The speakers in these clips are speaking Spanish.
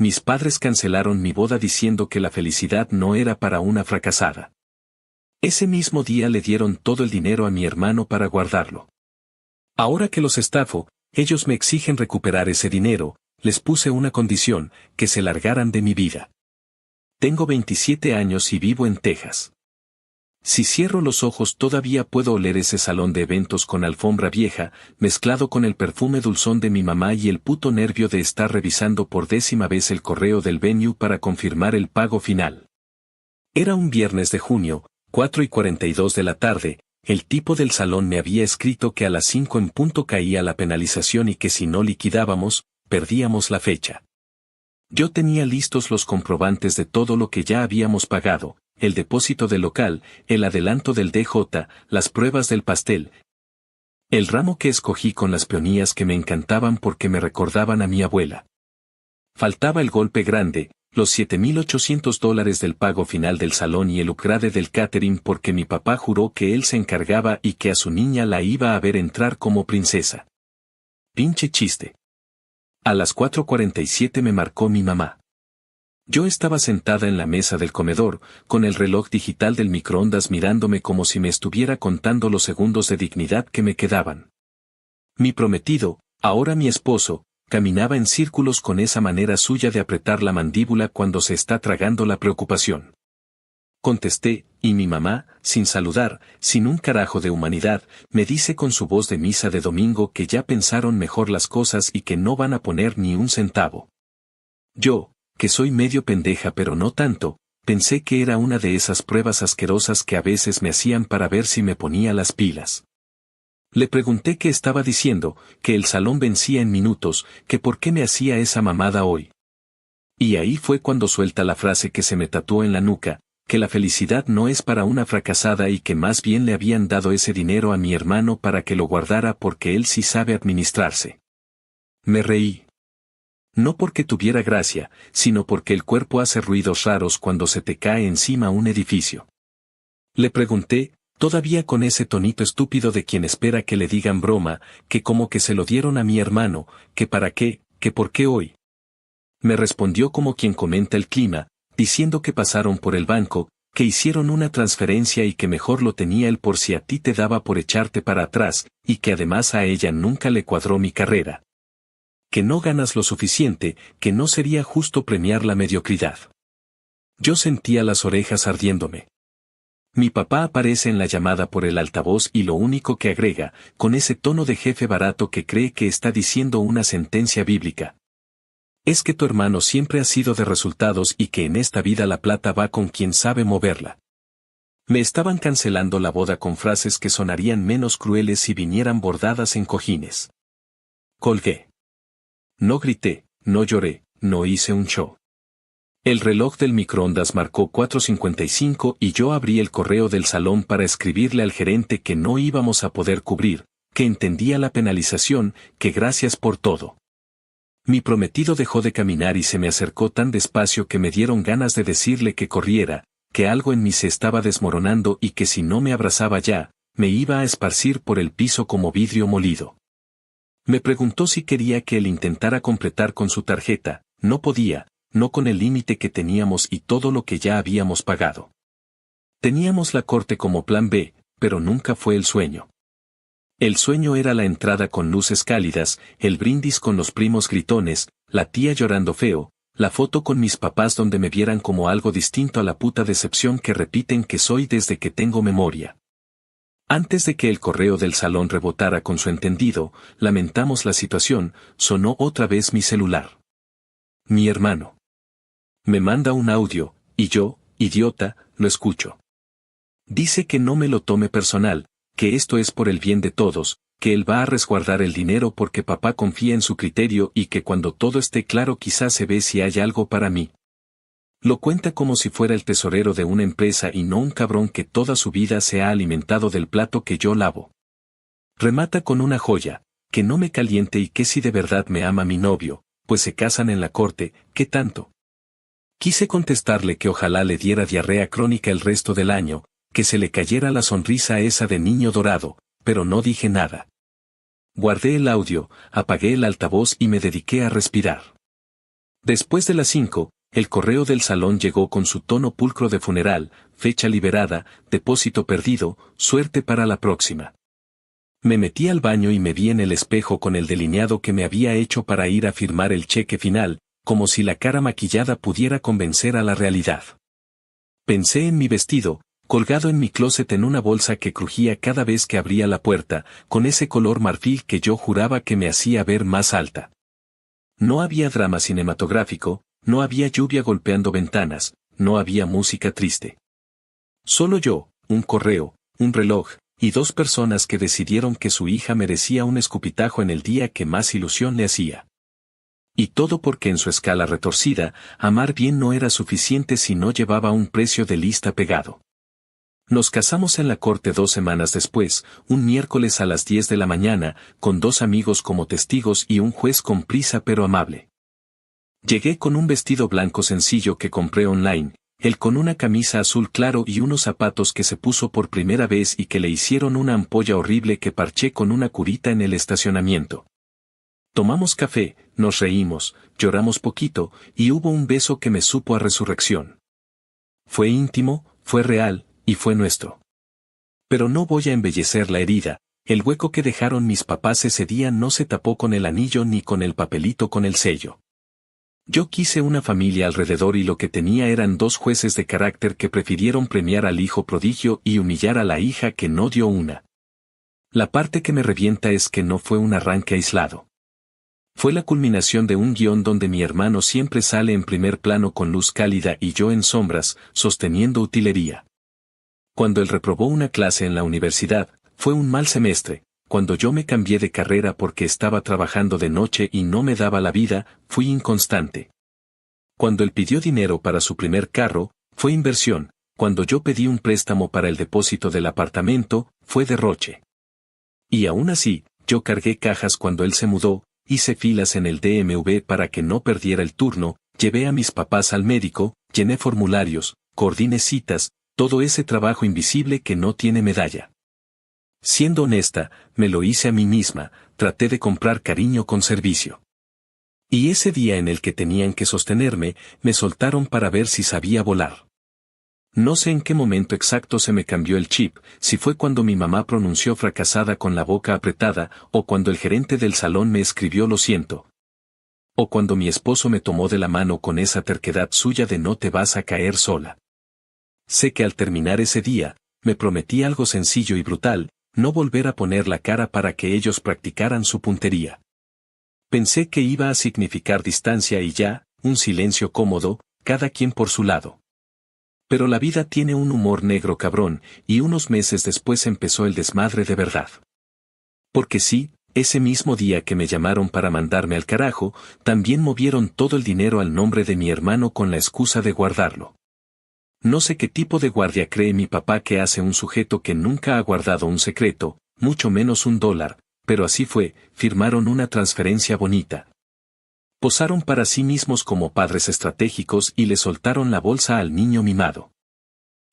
Mis padres cancelaron mi boda diciendo que la felicidad no era para una fracasada. Ese mismo día le dieron todo el dinero a mi hermano para guardarlo. Ahora que los estafo, ellos me exigen recuperar ese dinero. Les puse una condición, que se largaran de mi vida. Tengo 27 años y vivo en Texas. Si cierro los ojos todavía puedo oler ese salón de eventos con alfombra vieja, mezclado con el perfume dulzón de mi mamá y el puto nervio de estar revisando por 10ª vez el correo del venue para confirmar el pago final. Era un viernes de junio, 4:42 de la tarde, el tipo del salón me había escrito que a las 5 en punto caía la penalización y que si no liquidábamos, perdíamos la fecha. Yo tenía listos los comprobantes de todo lo que ya habíamos pagado, el depósito del local, el adelanto del DJ, las pruebas del pastel, el ramo que escogí con las peonías que me encantaban porque me recordaban a mi abuela. Faltaba el golpe grande, los $7,800 del pago final del salón y el upgrade del catering porque mi papá juró que él se encargaba y que a su niña la iba a ver entrar como princesa. Pinche chiste. A las 4:47 me marcó mi mamá. Yo estaba sentada en la mesa del comedor, con el reloj digital del microondas mirándome como si me estuviera contando los segundos de dignidad que me quedaban. Mi prometido, ahora mi esposo, caminaba en círculos con esa manera suya de apretar la mandíbula cuando se está tragando la preocupación. Contesté, y mi mamá, sin saludar, sin un carajo de humanidad, me dice con su voz de misa de domingo que ya pensaron mejor las cosas y que no van a poner ni un centavo. Yo, que soy medio pendeja pero no tanto, pensé que era una de esas pruebas asquerosas que a veces me hacían para ver si me ponía las pilas. Le pregunté qué estaba diciendo, que el salón vencía en minutos, que por qué me hacía esa mamada hoy. Y ahí fue cuando suelta la frase que se me tatuó en la nuca, que la felicidad no es para una fracasada y que más bien le habían dado ese dinero a mi hermano para que lo guardara porque él sí sabe administrarse. Me reí. No porque tuviera gracia, sino porque el cuerpo hace ruidos raros cuando se te cae encima un edificio. Le pregunté, todavía con ese tonito estúpido de quien espera que le digan broma, que como que se lo dieron a mi hermano, que para qué, que por qué hoy. Me respondió como quien comenta el clima, diciendo que pasaron por el banco, que hicieron una transferencia y que mejor lo tenía él por si a ti te daba por echarte para atrás, y que además a ella nunca le cuadró mi carrera. Que no ganas lo suficiente, que no sería justo premiar la mediocridad. Yo sentía las orejas ardiéndome. Mi papá aparece en la llamada por el altavoz y lo único que agrega, con ese tono de jefe barato que cree que está diciendo una sentencia bíblica, es que tu hermano siempre ha sido de resultados y que en esta vida la plata va con quien sabe moverla. Me estaban cancelando la boda con frases que sonarían menos crueles si vinieran bordadas en cojines. Colgué. No grité, no lloré, no hice un show. El reloj del microondas marcó 4:55 y yo abrí el correo del salón para escribirle al gerente que no íbamos a poder cubrir, que entendía la penalización, que gracias por todo. Mi prometido dejó de caminar y se me acercó tan despacio que me dieron ganas de decirle que corriera, que algo en mí se estaba desmoronando y que si no me abrazaba ya, me iba a esparcir por el piso como vidrio molido. Me preguntó si quería que él intentara completar con su tarjeta, no podía, no con el límite que teníamos y todo lo que ya habíamos pagado. Teníamos la corte como plan B, pero nunca fue el sueño. El sueño era la entrada con luces cálidas, el brindis con los primos gritones, la tía llorando feo, la foto con mis papás donde me vieran como algo distinto a la puta decepción que repiten que soy desde que tengo memoria. Antes de que el correo del salón rebotara con su entendido, lamentamos la situación, sonó otra vez mi celular. Mi hermano. Me manda un audio, y yo, idiota, lo escucho. Dice que no me lo tome personal, que esto es por el bien de todos, que él va a resguardar el dinero porque papá confía en su criterio y que cuando todo esté claro quizás se ve si hay algo para mí. Lo cuenta como si fuera el tesorero de una empresa y no un cabrón que toda su vida se ha alimentado del plato que yo lavo. Remata con una joya, que no me caliente y que si de verdad me ama mi novio, pues se casan en la corte, ¿qué tanto? Quise contestarle que ojalá le diera diarrea crónica el resto del año, que se le cayera la sonrisa esa de niño dorado, pero no dije nada. Guardé el audio, apagué el altavoz y me dediqué a respirar. Después de las 5, el correo del salón llegó con su tono pulcro de funeral, fecha liberada, depósito perdido, suerte para la próxima. Me metí al baño y me vi en el espejo con el delineado que me había hecho para ir a firmar el cheque final, como si la cara maquillada pudiera convencer a la realidad. Pensé en mi vestido, colgado en mi closet en una bolsa que crujía cada vez que abría la puerta, con ese color marfil que yo juraba que me hacía ver más alta. No había drama cinematográfico, no había lluvia golpeando ventanas, no había música triste. Solo yo, un correo, un reloj, y 2 personas que decidieron que su hija merecía un escupitajo en el día que más ilusión le hacía. Y todo porque en su escala retorcida, amar bien no era suficiente si no llevaba un precio de lista pegado. Nos casamos en la corte 2 semanas después, un miércoles a las 10 de la mañana, con 2 amigos como testigos y un juez con prisa pero amable. Llegué con un vestido blanco sencillo que compré online, él con una camisa azul claro y unos zapatos que se puso por primera vez y que le hicieron una ampolla horrible que parché con una curita en el estacionamiento. Tomamos café, nos reímos, lloramos poquito, y hubo un beso que me supo a resurrección. Fue íntimo, fue real, y fue nuestro. Pero no voy a embellecer la herida, el hueco que dejaron mis papás ese día no se tapó con el anillo ni con el papelito con el sello. Yo quise una familia alrededor y lo que tenía eran 2 jueces de carácter que prefirieron premiar al hijo prodigio y humillar a la hija que no dio una. La parte que me revienta es que no fue un arranque aislado. Fue la culminación de un guión donde mi hermano siempre sale en primer plano con luz cálida y yo en sombras, sosteniendo utilería. Cuando él reprobó una clase en la universidad, fue un mal semestre. Cuando yo me cambié de carrera porque estaba trabajando de noche y no me daba la vida, fui inconstante. Cuando él pidió dinero para su primer carro, fue inversión. Cuando yo pedí un préstamo para el depósito del apartamento, fue derroche. Y aún así, yo cargué cajas cuando él se mudó, hice filas en el DMV para que no perdiera el turno, llevé a mis papás al médico, llené formularios, coordiné citas, todo ese trabajo invisible que no tiene medalla. Siendo honesta, me lo hice a mí misma, traté de comprar cariño con servicio. Y ese día en el que tenían que sostenerme, me soltaron para ver si sabía volar. No sé en qué momento exacto se me cambió el chip, si fue cuando mi mamá pronunció fracasada con la boca apretada, o cuando el gerente del salón me escribió lo siento. O cuando mi esposo me tomó de la mano con esa terquedad suya de no te vas a caer sola. Sé que al terminar ese día, me prometí algo sencillo y brutal, no volver a poner la cara para que ellos practicaran su puntería. Pensé que iba a significar distancia y ya, un silencio cómodo, cada quien por su lado. Pero la vida tiene un humor negro cabrón, y unos meses después empezó el desmadre de verdad. Porque sí, ese mismo día que me llamaron para mandarme al carajo, también movieron todo el dinero al nombre de mi hermano con la excusa de guardarlo. No sé qué tipo de guardia cree mi papá que hace un sujeto que nunca ha guardado un secreto, mucho menos $1, pero así fue, firmaron una transferencia bonita. Posaron para sí mismos como padres estratégicos y le soltaron la bolsa al niño mimado.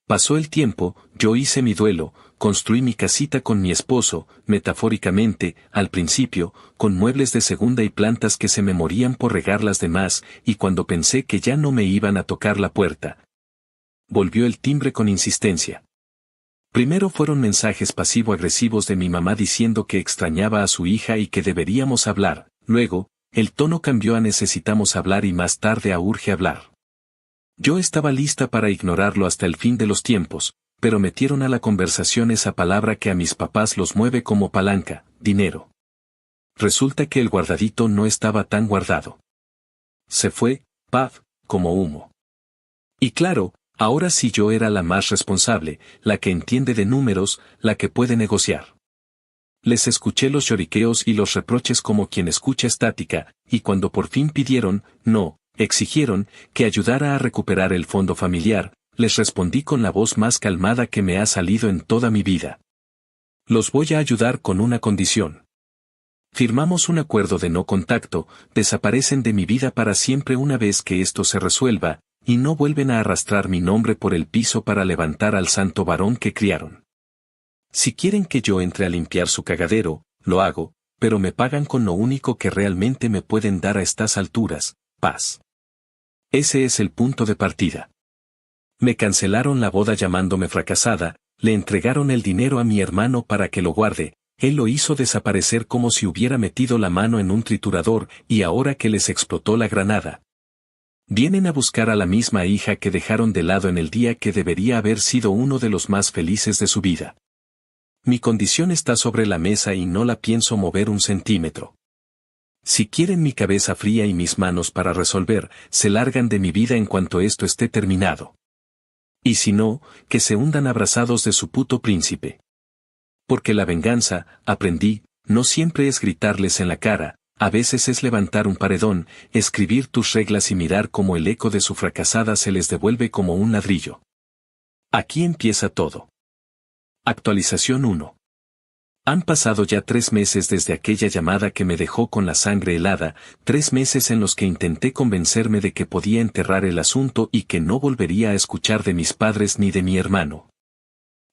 Pasó el tiempo, yo hice mi duelo, construí mi casita con mi esposo, metafóricamente, al principio, con muebles de segunda y plantas que se me morían por regar las demás, y cuando pensé que ya no me iban a tocar la puerta, volvió el timbre con insistencia. Primero fueron mensajes pasivo-agresivos de mi mamá diciendo que extrañaba a su hija y que deberíamos hablar, luego, el tono cambió a necesitamos hablar y más tarde a urge hablar. Yo estaba lista para ignorarlo hasta el fin de los tiempos, pero metieron a la conversación esa palabra que a mis papás los mueve como palanca, dinero. Resulta que el guardadito no estaba tan guardado. Se fue, paf, como humo. Y claro, ahora sí yo era la más responsable, la que entiende de números, la que puede negociar. Les escuché los lloriqueos y los reproches como quien escucha estática, y cuando por fin pidieron, no, exigieron, que ayudara a recuperar el fondo familiar, les respondí con la voz más calmada que me ha salido en toda mi vida. Los voy a ayudar con una condición. Firmamos un acuerdo de no contacto, desaparecen de mi vida para siempre una vez que esto se resuelva, y no vuelven a arrastrar mi nombre por el piso para levantar al santo varón que criaron. Si quieren que yo entre a limpiar su cagadero, lo hago, pero me pagan con lo único que realmente me pueden dar a estas alturas, paz. Ese es el punto de partida. Me cancelaron la boda llamándome fracasada, le entregaron el dinero a mi hermano para que lo guarde, él lo hizo desaparecer como si hubiera metido la mano en un triturador y ahora que les explotó la granada. Vienen a buscar a la misma hija que dejaron de lado en el día que debería haber sido uno de los más felices de su vida. Mi condición está sobre la mesa y no la pienso mover un centímetro. Si quieren mi cabeza fría y mis manos para resolver, se largan de mi vida en cuanto esto esté terminado. Y si no, que se hundan abrazados de su puto príncipe. Porque la venganza, aprendí, no siempre es gritarles en la cara, a veces es levantar un paredón, escribir tus reglas y mirar cómo el eco de su fracasada se les devuelve como un ladrillo. Aquí empieza todo. Actualización 1. Han pasado ya 3 meses desde aquella llamada que me dejó con la sangre helada, 3 meses en los que intenté convencerme de que podía enterrar el asunto y que no volvería a escuchar de mis padres ni de mi hermano.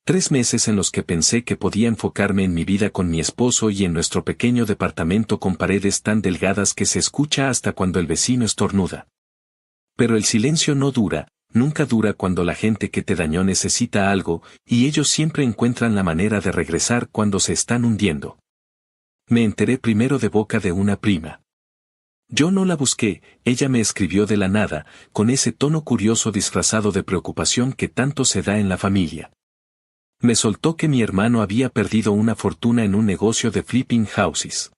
3 meses en los que pensé que podía enfocarme en mi vida con mi esposo y en nuestro pequeño departamento con paredes tan delgadas que se escucha hasta cuando el vecino estornuda. Pero el silencio no dura, nunca dura cuando la gente que te dañó necesita algo, y ellos siempre encuentran la manera de regresar cuando se están hundiendo. Me enteré primero de boca de una prima. Yo no la busqué, ella me escribió de la nada, con ese tono curioso disfrazado de preocupación que tanto se da en la familia. Me soltó que mi hermano había perdido una fortuna en un negocio de flipping houses.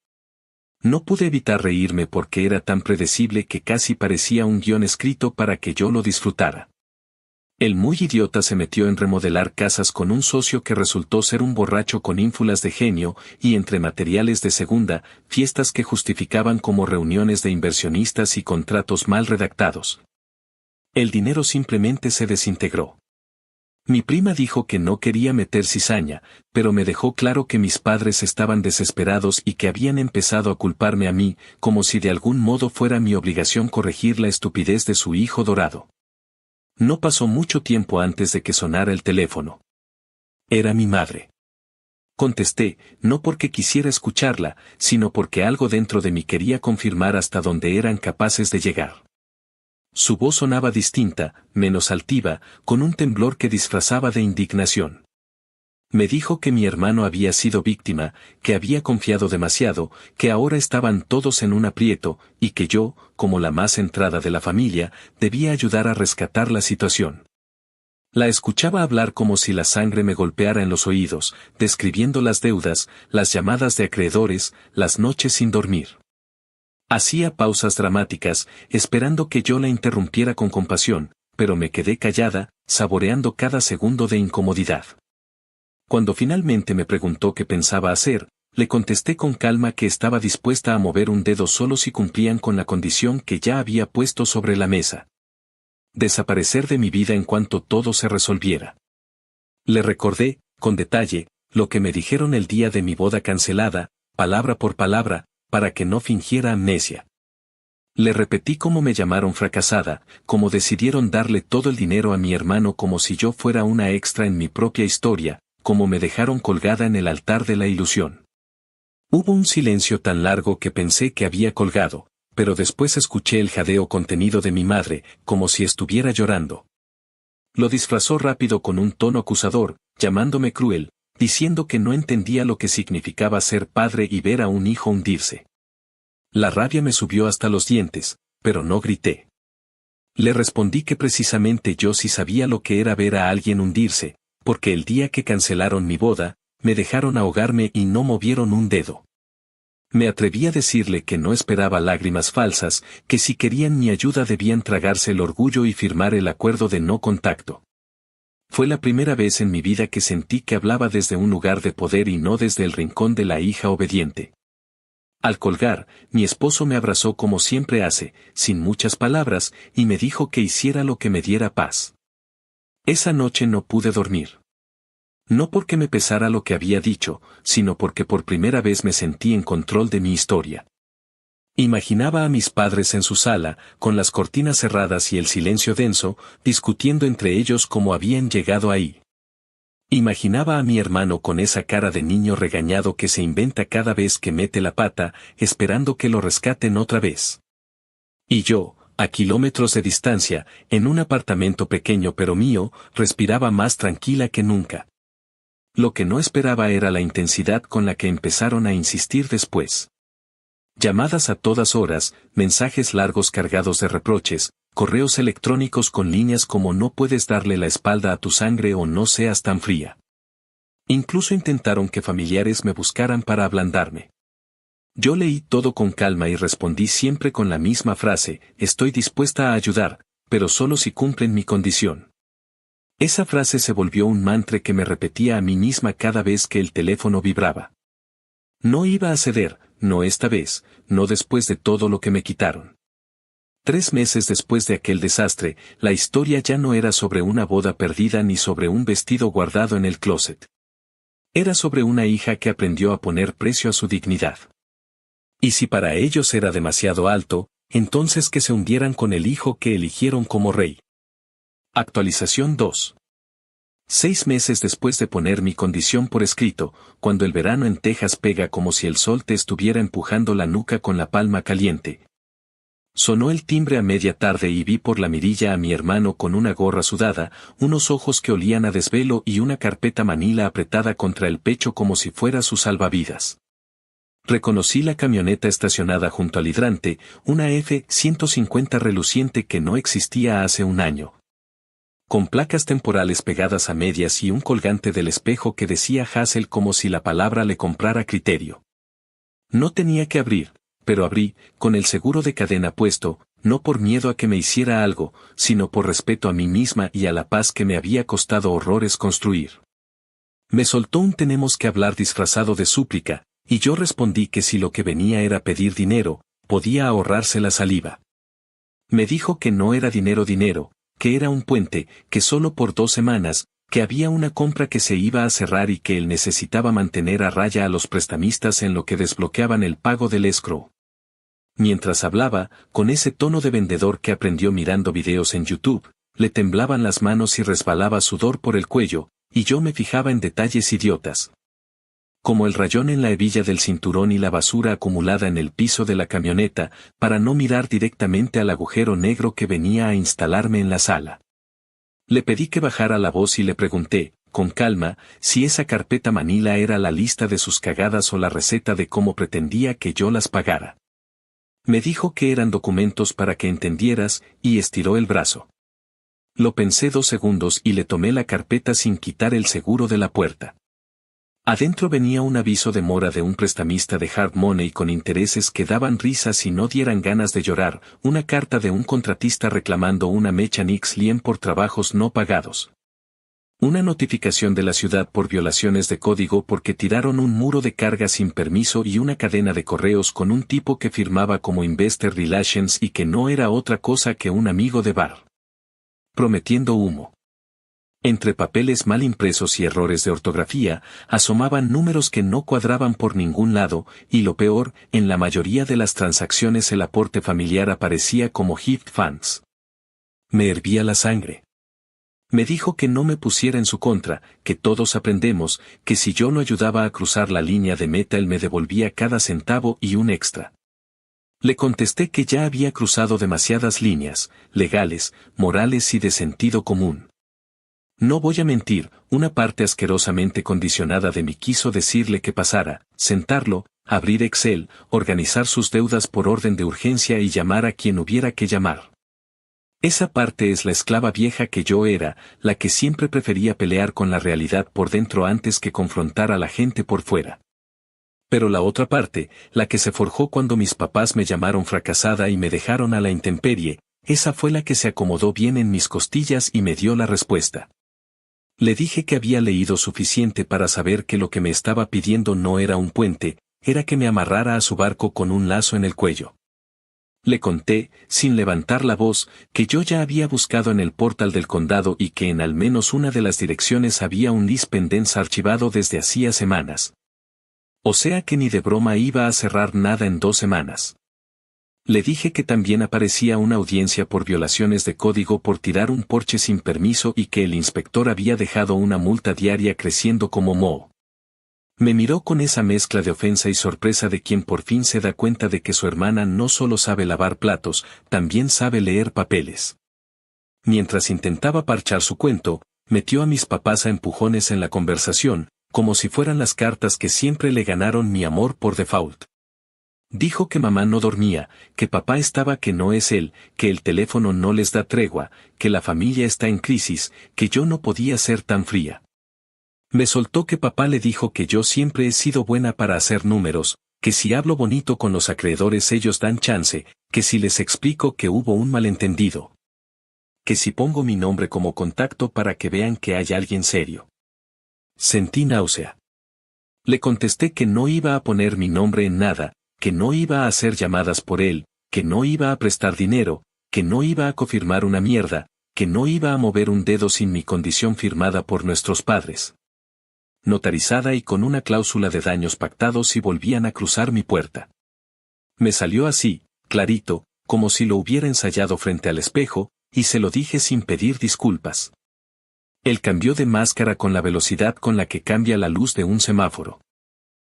No pude evitar reírme porque era tan predecible que casi parecía un guión escrito para que yo lo disfrutara. El muy idiota se metió en remodelar casas con un socio que resultó ser un borracho con ínfulas de genio, y entre materiales de segunda, fiestas que justificaban como reuniones de inversionistas y contratos mal redactados. El dinero simplemente se desintegró. Mi prima dijo que no quería meter cizaña, pero me dejó claro que mis padres estaban desesperados y que habían empezado a culparme a mí, como si de algún modo fuera mi obligación corregir la estupidez de su hijo dorado. No pasó mucho tiempo antes de que sonara el teléfono. Era mi madre. Contesté, no porque quisiera escucharla, sino porque algo dentro de mí quería confirmar hasta dónde eran capaces de llegar. Su voz sonaba distinta, menos altiva, con un temblor que disfrazaba de indignación. Me dijo que mi hermano había sido víctima, que había confiado demasiado, que ahora estaban todos en un aprieto, y que yo, como la más centrada de la familia, debía ayudar a rescatar la situación. La escuchaba hablar como si la sangre me golpeara en los oídos, describiendo las deudas, las llamadas de acreedores, las noches sin dormir. Hacía pausas dramáticas, esperando que yo la interrumpiera con compasión, pero me quedé callada, saboreando cada segundo de incomodidad. Cuando finalmente me preguntó qué pensaba hacer, le contesté con calma que estaba dispuesta a mover un dedo solo si cumplían con la condición que ya había puesto sobre la mesa. Desaparecer de mi vida en cuanto todo se resolviera. Le recordé, con detalle, lo que me dijeron el día de mi boda cancelada, palabra por palabra, para que no fingiera amnesia. Le repetí cómo me llamaron fracasada, cómo decidieron darle todo el dinero a mi hermano como si yo fuera una extra en mi propia historia, cómo me dejaron colgada en el altar de la ilusión. Hubo un silencio tan largo que pensé que había colgado, pero después escuché el jadeo contenido de mi madre, como si estuviera llorando. Lo disfrazó rápido con un tono acusador, llamándome cruel, diciendo que no entendía lo que significaba ser padre y ver a un hijo hundirse. La rabia me subió hasta los dientes, pero no grité. Le respondí que precisamente yo sí sabía lo que era ver a alguien hundirse, porque el día que cancelaron mi boda, me dejaron ahogarme y no movieron un dedo. Me atreví a decirle que no esperaba lágrimas falsas, que si querían mi ayuda debían tragarse el orgullo y firmar el acuerdo de no contacto. Fue la primera vez en mi vida que sentí que hablaba desde un lugar de poder y no desde el rincón de la hija obediente. Al colgar, mi esposo me abrazó como siempre hace, sin muchas palabras, y me dijo que hiciera lo que me diera paz. Esa noche no pude dormir. No porque me pesara lo que había dicho, sino porque por primera vez me sentí en control de mi historia. Imaginaba a mis padres en su sala, con las cortinas cerradas y el silencio denso, discutiendo entre ellos cómo habían llegado ahí. Imaginaba a mi hermano con esa cara de niño regañado que se inventa cada vez que mete la pata, esperando que lo rescaten otra vez. Y yo, A kilómetros de distancia, en un apartamento pequeño pero mío, respiraba más tranquila que nunca. Lo que no esperaba era la intensidad con la que empezaron a insistir después. Llamadas a todas horas, mensajes largos cargados de reproches, correos electrónicos con líneas como no puedes darle la espalda a tu sangre o no seas tan fría. Incluso intentaron que familiares me buscaran para ablandarme. Yo leí todo con calma y respondí siempre con la misma frase: estoy dispuesta a ayudar, pero solo si cumplen mi condición. Esa frase se volvió un mantra que me repetía a mí misma cada vez que el teléfono vibraba. No iba a ceder, no esta vez, no después de todo lo que me quitaron. 3 meses después de aquel desastre, la historia ya no era sobre una boda perdida ni sobre un vestido guardado en el closet. Era sobre una hija que aprendió a poner precio a su dignidad. Y si para ellos era demasiado alto, entonces que se hundieran con el hijo que eligieron como rey. Actualización 2. 6 meses después de poner mi condición por escrito, cuando el verano en Texas pega como si el sol te estuviera empujando la nuca con la palma caliente. Sonó el timbre a media tarde y vi por la mirilla a mi hermano con una gorra sudada, unos ojos que olían a desvelo y una carpeta manila apretada contra el pecho como si fuera su salvavidas. Reconocí la camioneta estacionada junto al hidrante, una F-150 reluciente que no existía hace un año. Con placas temporales pegadas a medias y un colgante del espejo que decía Hassel como si la palabra le comprara criterio. No tenía que abrir, pero abrí, con el seguro de cadena puesto, no por miedo a que me hiciera algo, sino por respeto a mí misma y a la paz que me había costado horrores construir. Me soltó un tenemos que hablar disfrazado de súplica, y yo respondí que si lo que venía era pedir dinero, podía ahorrarse la saliva. Me dijo que no era dinero, que era un puente, que solo por 2 semanas, que había una compra que se iba a cerrar y que él necesitaba mantener a raya a los prestamistas en lo que desbloqueaban el pago del escrow. Mientras hablaba, con ese tono de vendedor que aprendió mirando videos en YouTube, le temblaban las manos y resbalaba sudor por el cuello, y yo me fijaba en detalles idiotas. Como el rayón en la hebilla del cinturón y la basura acumulada en el piso de la camioneta, para no mirar directamente al agujero negro que venía a instalarme en la sala. Le pedí que bajara la voz y le pregunté, con calma, si esa carpeta manila era la lista de sus cagadas o la receta de cómo pretendía que yo las pagara. Me dijo que eran documentos para que entendieras, y estiró el brazo. Lo pensé 2 segundos y le tomé la carpeta sin quitar el seguro de la puerta. Adentro venía un aviso de mora de un prestamista de hard money con intereses que daban risas y no dieran ganas de llorar, una carta de un contratista reclamando una mecha Nix-Lien por trabajos no pagados. Una notificación de la ciudad por violaciones de código porque tiraron un muro de carga sin permiso y una cadena de correos con un tipo que firmaba como Investor Relations y que no era otra cosa que un amigo de bar. Prometiendo humo. Entre papeles mal impresos y errores de ortografía, asomaban números que no cuadraban por ningún lado, y lo peor, en la mayoría de las transacciones el aporte familiar aparecía como gift funds. Me hervía la sangre. Me dijo que no me pusiera en su contra, que todos aprendemos, que si yo no ayudaba a cruzar la línea de meta él me devolvía cada centavo y un extra. Le contesté que ya había cruzado demasiadas líneas, legales, morales y de sentido común. No voy a mentir, una parte asquerosamente condicionada de mí quiso decirle que pasara, sentarlo, abrir Excel, organizar sus deudas por orden de urgencia y llamar a quien hubiera que llamar. Esa parte es la esclava vieja que yo era, la que siempre prefería pelear con la realidad por dentro antes que confrontar a la gente por fuera. Pero la otra parte, la que se forjó cuando mis papás me llamaron fracasada y me dejaron a la intemperie, esa fue la que se acomodó bien en mis costillas y me dio la respuesta. Le dije que había leído suficiente para saber que lo que me estaba pidiendo no era un puente, era que me amarrara a su barco con un lazo en el cuello. Le conté, sin levantar la voz, que yo ya había buscado en el portal del condado y que en al menos una de las direcciones había un list pendence archivado desde hacía semanas. O sea que ni de broma iba a cerrar nada en 2 semanas. Le dije que también aparecía una audiencia por violaciones de código por tirar un porche sin permiso y que el inspector había dejado una multa diaria creciendo como moho. Me miró con esa mezcla de ofensa y sorpresa de quien por fin se da cuenta de que su hermana no solo sabe lavar platos, también sabe leer papeles. Mientras intentaba parchar su cuento, metió a mis papás a empujones en la conversación, como si fueran las cartas que siempre le ganaron mi amor por default. Dijo que mamá no dormía, que papá estaba que no es él, que el teléfono no les da tregua, que la familia está en crisis, que yo no podía ser tan fría. Me soltó que papá le dijo que yo siempre he sido buena para hacer números, que si hablo bonito con los acreedores ellos dan chance, que si les explico que hubo un malentendido. Que si pongo mi nombre como contacto para que vean que hay alguien serio. Sentí náusea. Le contesté que no iba a poner mi nombre en nada, que no iba a hacer llamadas por él, que no iba a prestar dinero, que no iba a confirmar una mierda, que no iba a mover un dedo sin mi condición firmada por nuestros padres. Notarizada y con una cláusula de daños pactados si volvían a cruzar mi puerta. Me salió así, clarito, como si lo hubiera ensayado frente al espejo, y se lo dije sin pedir disculpas. Él cambió de máscara con la velocidad con la que cambia la luz de un semáforo.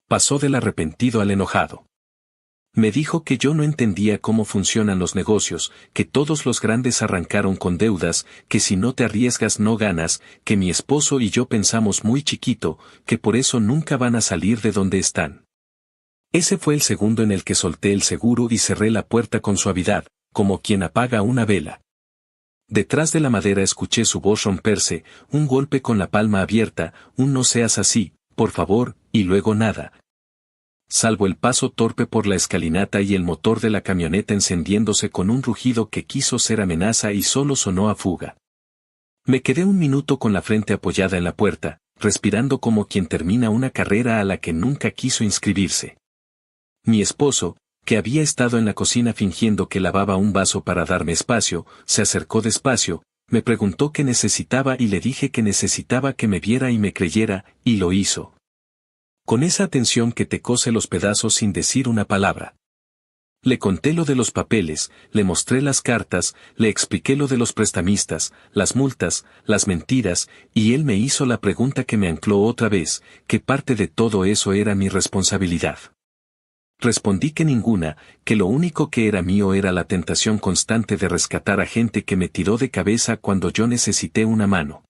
Pasó del arrepentido al enojado. Me dijo que yo no entendía cómo funcionan los negocios, que todos los grandes arrancaron con deudas, que si no te arriesgas no ganas, que mi esposo y yo pensamos muy chiquito, que por eso nunca van a salir de donde están. Ese fue el segundo en el que solté el seguro y cerré la puerta con suavidad, como quien apaga una vela. Detrás de la madera escuché su voz romperse, un golpe con la palma abierta, un no seas así, por favor, y luego nada. Salvo el paso torpe por la escalinata y el motor de la camioneta encendiéndose con un rugido que quiso ser amenaza y solo sonó a fuga. Me quedé un minuto con la frente apoyada en la puerta, respirando como quien termina una carrera a la que nunca quiso inscribirse. Mi esposo, que había estado en la cocina fingiendo que lavaba un vaso para darme espacio, se acercó despacio, me preguntó qué necesitaba y le dije que necesitaba que me viera y me creyera, y lo hizo. Con esa atención que te cose los pedazos sin decir una palabra. Le conté lo de los papeles, le mostré las cartas, le expliqué lo de los prestamistas, las multas, las mentiras, y él me hizo la pregunta que me ancló otra vez, ¿qué parte de todo eso era mi responsabilidad? Respondí que ninguna, que lo único que era mío era la tentación constante de rescatar a gente que me tiró de cabeza cuando yo necesité una mano.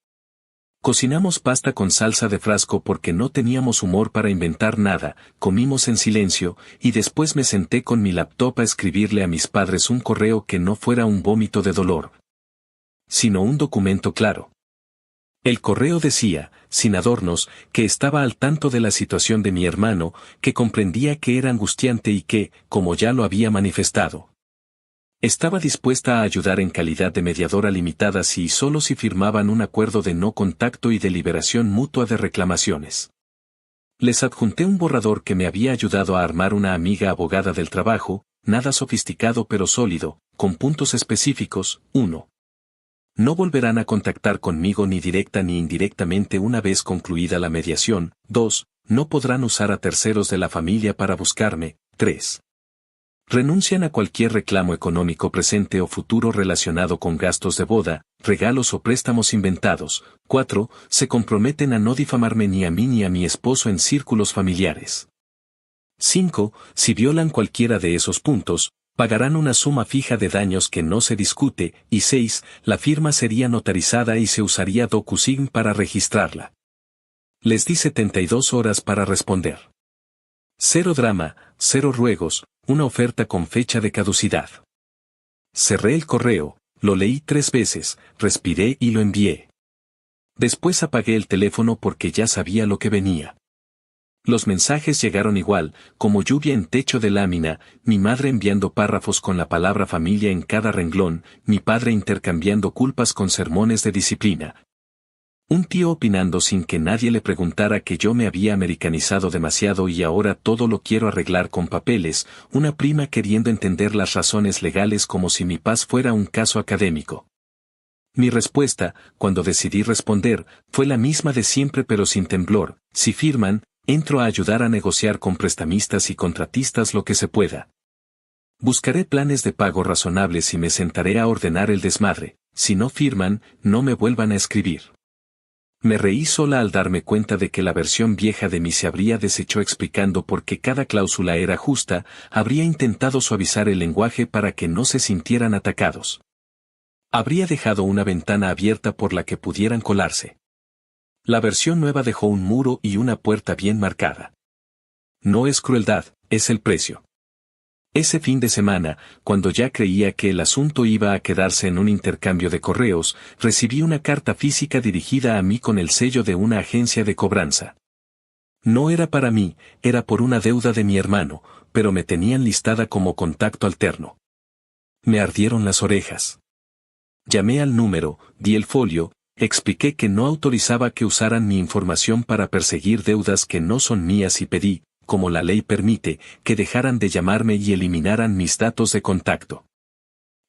Cocinamos pasta con salsa de frasco porque no teníamos humor para inventar nada, comimos en silencio, y después me senté con mi laptop a escribirle a mis padres un correo que no fuera un vómito de dolor, sino un documento claro. El correo decía, sin adornos, que estaba al tanto de la situación de mi hermano, que comprendía que era angustiante y que, como ya lo había manifestado, estaba dispuesta a ayudar en calidad de mediadora limitada si y solo si firmaban un acuerdo de no contacto y de liberación mutua de reclamaciones. Les adjunté un borrador que me había ayudado a armar una amiga abogada del trabajo, nada sofisticado pero sólido, con puntos específicos. 1. No volverán a contactar conmigo ni directa ni indirectamente una vez concluida la mediación. 2. No podrán usar a terceros de la familia para buscarme. 3. Renuncian a cualquier reclamo económico presente o futuro relacionado con gastos de boda, regalos o préstamos inventados. 4. Se comprometen a no difamarme ni a mí ni a mi esposo en círculos familiares. 5. Si violan cualquiera de esos puntos, pagarán una suma fija de daños que no se discute. Y 6. La firma sería notarizada y se usaría DocuSign para registrarla. Les di 72 horas para responder. Cero drama, cero ruegos, una oferta con fecha de caducidad. Cerré el correo, lo leí 3 veces, respiré y lo envié. Después apagué el teléfono porque ya sabía lo que venía. Los mensajes llegaron igual, como lluvia en techo de lámina, mi madre enviando párrafos con la palabra familia en cada renglón, mi padre intercambiando culpas con sermones de disciplina. Un tío opinando sin que nadie le preguntara que yo me había americanizado demasiado y ahora todo lo quiero arreglar con papeles, una prima queriendo entender las razones legales como si mi paz fuera un caso académico. Mi respuesta, cuando decidí responder, fue la misma de siempre pero sin temblor: si firman, entro a ayudar a negociar con prestamistas y contratistas lo que se pueda. Buscaré planes de pago razonables y me sentaré a ordenar el desmadre. Si no firman, no me vuelvan a escribir. Me reí sola al darme cuenta de que la versión vieja de mí se habría deshecho explicando por qué cada cláusula era justa, habría intentado suavizar el lenguaje para que no se sintieran atacados. Habría dejado una ventana abierta por la que pudieran colarse. La versión nueva dejó un muro y una puerta bien marcada. No es crueldad, es el precio. Ese fin de semana, cuando ya creía que el asunto iba a quedarse en un intercambio de correos, recibí una carta física dirigida a mí con el sello de una agencia de cobranza. No era para mí, era por una deuda de mi hermano, pero me tenían listada como contacto alterno. Me ardieron las orejas. Llamé al número, di el folio, expliqué que no autorizaba que usaran mi información para perseguir deudas que no son mías y pedí, como la ley permite, que dejaran de llamarme y eliminaran mis datos de contacto.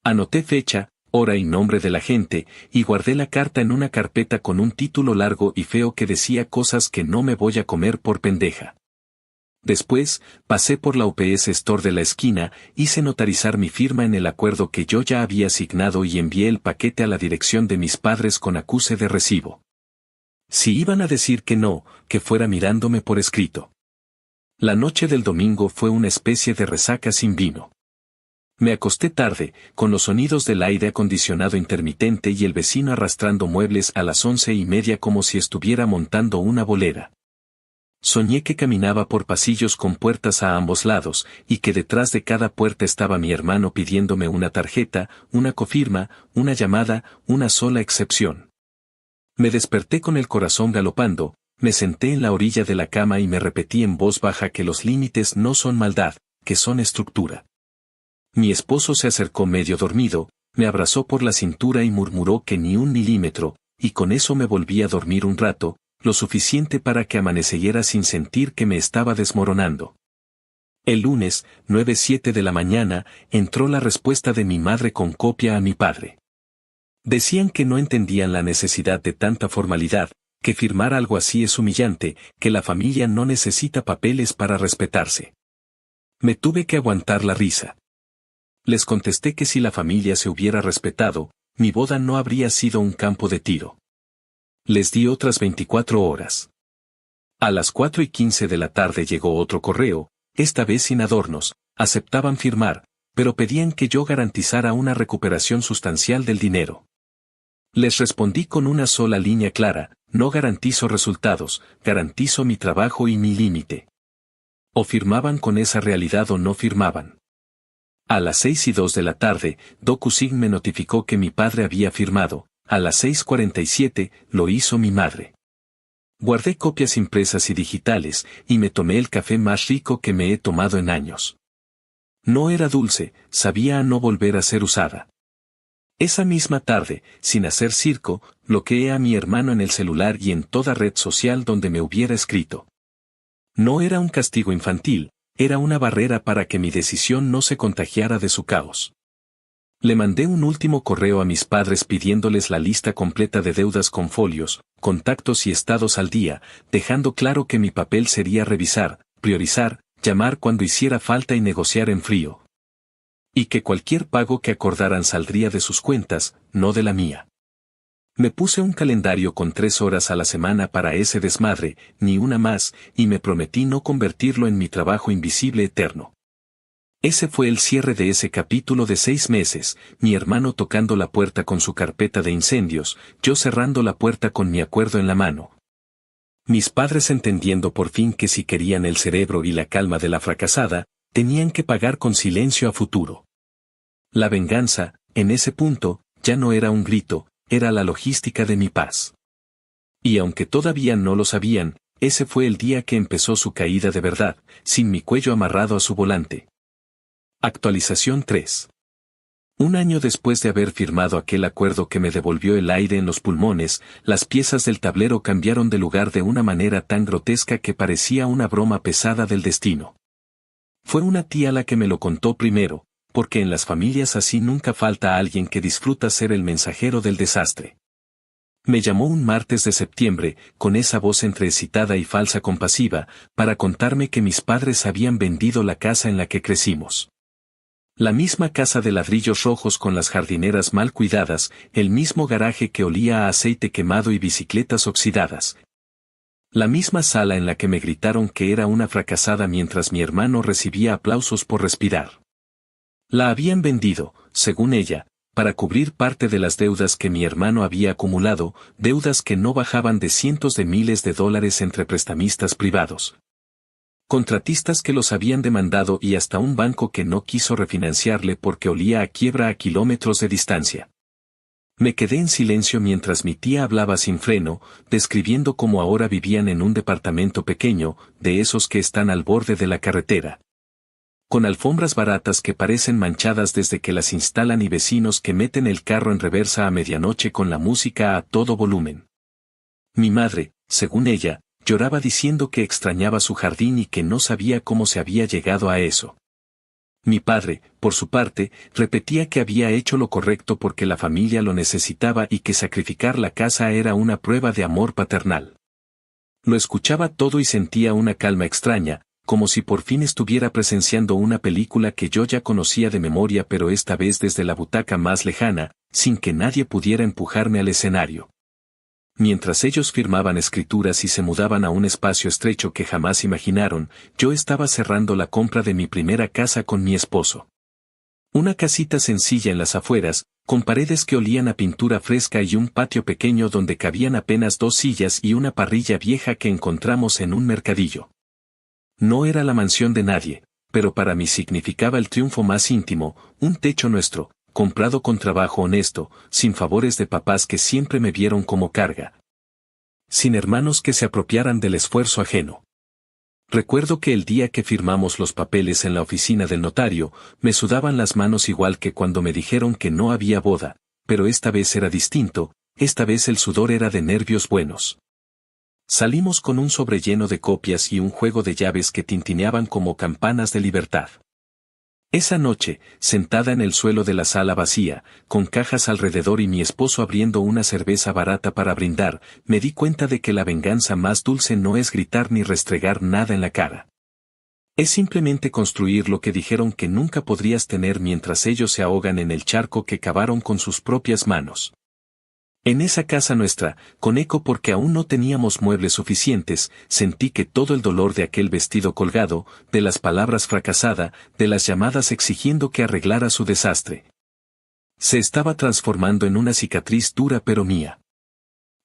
Anoté fecha, hora y nombre del agente, y guardé la carta en una carpeta con un título largo y feo que decía cosas que no me voy a comer por pendeja. Después, pasé por la UPS Store de la esquina, hice notarizar mi firma en el acuerdo que yo ya había asignado y envié el paquete a la dirección de mis padres con acuse de recibo. Si iban a decir que no, que fuera mirándome por escrito. La noche del domingo fue una especie de resaca sin vino. Me acosté tarde, con los sonidos del aire acondicionado intermitente y el vecino arrastrando muebles a las 11:30 como si estuviera montando una bolera. Soñé que caminaba por pasillos con puertas a ambos lados, y que detrás de cada puerta estaba mi hermano pidiéndome una tarjeta, una cofirma, una llamada, una sola excepción. Me desperté con el corazón galopando, me senté en la orilla de la cama y me repetí en voz baja que los límites no son maldad, que son estructura. Mi esposo se acercó medio dormido, me abrazó por la cintura y murmuró que ni un milímetro, y con eso me volví a dormir un rato, lo suficiente para que amaneciera sin sentir que me estaba desmoronando. El lunes, 9:07 de la mañana, entró la respuesta de mi madre con copia a mi padre. Decían que no entendían la necesidad de tanta formalidad, que firmar algo así es humillante, que la familia no necesita papeles para respetarse. Me tuve que aguantar la risa. Les contesté que si la familia se hubiera respetado, mi boda no habría sido un campo de tiro. Les di otras 24 horas. A las 4:15 de la tarde llegó otro correo, esta vez sin adornos, aceptaban firmar, pero pedían que yo garantizara una recuperación sustancial del dinero. Les respondí con una sola línea clara, no garantizo resultados, garantizo mi trabajo y mi límite. O firmaban con esa realidad o no firmaban. A las 6:02 de la tarde, DocuSign me notificó que mi padre había firmado. A las 6:47, lo hizo mi madre. Guardé copias impresas y digitales, y me tomé el café más rico que me he tomado en años. No era dulce, sabía a no volver a ser usada. Esa misma tarde, sin hacer circo, bloqueé a mi hermano en el celular y en toda red social donde me hubiera escrito. No era un castigo infantil, era una barrera para que mi decisión no se contagiara de su caos. Le mandé un último correo a mis padres pidiéndoles la lista completa de deudas con folios, contactos y estados al día, dejando claro que mi papel sería revisar, priorizar, llamar cuando hiciera falta y negociar en frío. Y que cualquier pago que acordaran saldría de sus cuentas, no de la mía. Me puse un calendario con 3 horas a la semana para ese desmadre, ni una más, y me prometí no convertirlo en mi trabajo invisible eterno. Ese fue el cierre de ese capítulo de 6 meses, mi hermano tocando la puerta con su carpeta de incendios, yo cerrando la puerta con mi acuerdo en la mano. Mis padres entendiendo por fin que si querían el cerebro y la calma de la fracasada, tenían que pagar con silencio a futuro. La venganza, en ese punto, ya no era un grito, era la logística de mi paz. Y aunque todavía no lo sabían, ese fue el día que empezó su caída de verdad, sin mi cuello amarrado a su volante. Actualización 3. Un año después de haber firmado aquel acuerdo que me devolvió el aire en los pulmones, las piezas del tablero cambiaron de lugar de una manera tan grotesca que parecía una broma pesada del destino. Fue una tía la que me lo contó primero, porque en las familias así nunca falta alguien que disfruta ser el mensajero del desastre. Me llamó un martes de septiembre, con esa voz entre excitada y falsa compasiva, para contarme que mis padres habían vendido la casa en la que crecimos. La misma casa de ladrillos rojos con las jardineras mal cuidadas, el mismo garaje que olía a aceite quemado y bicicletas oxidadas. La misma sala en la que me gritaron que era una fracasada mientras mi hermano recibía aplausos por respirar. La habían vendido, según ella, para cubrir parte de las deudas que mi hermano había acumulado, deudas que no bajaban de cientos de miles de dólares entre prestamistas privados, contratistas que los habían demandado y hasta un banco que no quiso refinanciarle porque olía a quiebra a kilómetros de distancia. Me quedé en silencio mientras mi tía hablaba sin freno, describiendo cómo ahora vivían en un departamento pequeño, de esos que están al borde de la carretera, con alfombras baratas que parecen manchadas desde que las instalan y vecinos que meten el carro en reversa a medianoche con la música a todo volumen. Mi madre, según ella, lloraba diciendo que extrañaba su jardín y que no sabía cómo se había llegado a eso. Mi padre, por su parte, repetía que había hecho lo correcto porque la familia lo necesitaba y que sacrificar la casa era una prueba de amor paternal. Lo escuchaba todo y sentía una calma extraña, como si por fin estuviera presenciando una película que yo ya conocía de memoria pero esta vez desde la butaca más lejana, sin que nadie pudiera empujarme al escenario. Mientras ellos firmaban escrituras y se mudaban a un espacio estrecho que jamás imaginaron, yo estaba cerrando la compra de mi primera casa con mi esposo. Una casita sencilla en las afueras, con paredes que olían a pintura fresca y un patio pequeño donde cabían apenas 2 sillas y una parrilla vieja que encontramos en un mercadillo. No era la mansión de nadie, pero para mí significaba el triunfo más íntimo, un techo nuestro, comprado con trabajo honesto, sin favores de papás que siempre me vieron como carga, sin hermanos que se apropiaran del esfuerzo ajeno. Recuerdo que el día que firmamos los papeles en la oficina del notario, me sudaban las manos igual que cuando me dijeron que no había boda, pero esta vez era distinto, esta vez el sudor era de nervios buenos. Salimos con un sobre lleno de copias y un juego de llaves que tintineaban como campanas de libertad. Esa noche, sentada en el suelo de la sala vacía, con cajas alrededor y mi esposo abriendo una cerveza barata para brindar, me di cuenta de que la venganza más dulce no es gritar ni restregar nada en la cara. Es simplemente construir lo que dijeron que nunca podrías tener mientras ellos se ahogan en el charco que cavaron con sus propias manos. En esa casa nuestra, con eco porque aún no teníamos muebles suficientes, sentí que todo el dolor de aquel vestido colgado, de las palabras fracasada, de las llamadas exigiendo que arreglara su desastre, se estaba transformando en una cicatriz dura pero mía.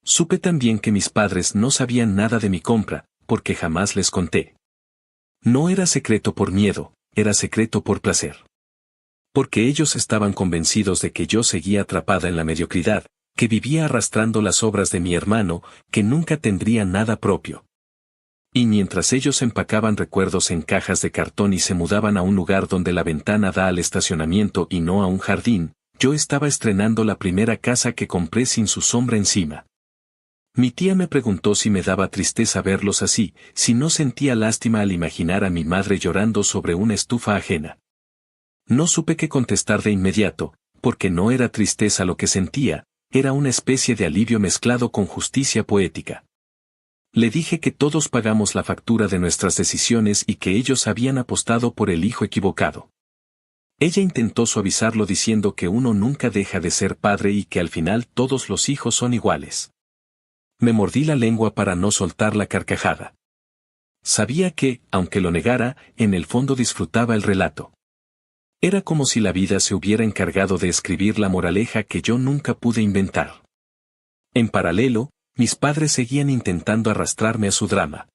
Supe también que mis padres no sabían nada de mi compra, porque jamás les conté. No era secreto por miedo, era secreto por placer. Porque ellos estaban convencidos de que yo seguía atrapada en la mediocridad, que vivía arrastrando las obras de mi hermano, que nunca tendría nada propio. Y mientras ellos empacaban recuerdos en cajas de cartón y se mudaban a un lugar donde la ventana da al estacionamiento y no a un jardín, yo estaba estrenando la primera casa que compré sin su sombra encima. Mi tía me preguntó si me daba tristeza verlos así, si no sentía lástima al imaginar a mi madre llorando sobre una estufa ajena. No supe qué contestar de inmediato, porque no era tristeza lo que sentía, era una especie de alivio mezclado con justicia poética. Le dije que todos pagamos la factura de nuestras decisiones y que ellos habían apostado por el hijo equivocado. Ella intentó suavizarlo diciendo que uno nunca deja de ser padre y que al final todos los hijos son iguales. Me mordí la lengua para no soltar la carcajada. Sabía que, aunque lo negara, en el fondo disfrutaba el relato. Era como si la vida se hubiera encargado de escribir la moraleja que yo nunca pude inventar. En paralelo, mis padres seguían intentando arrastrarme a su drama.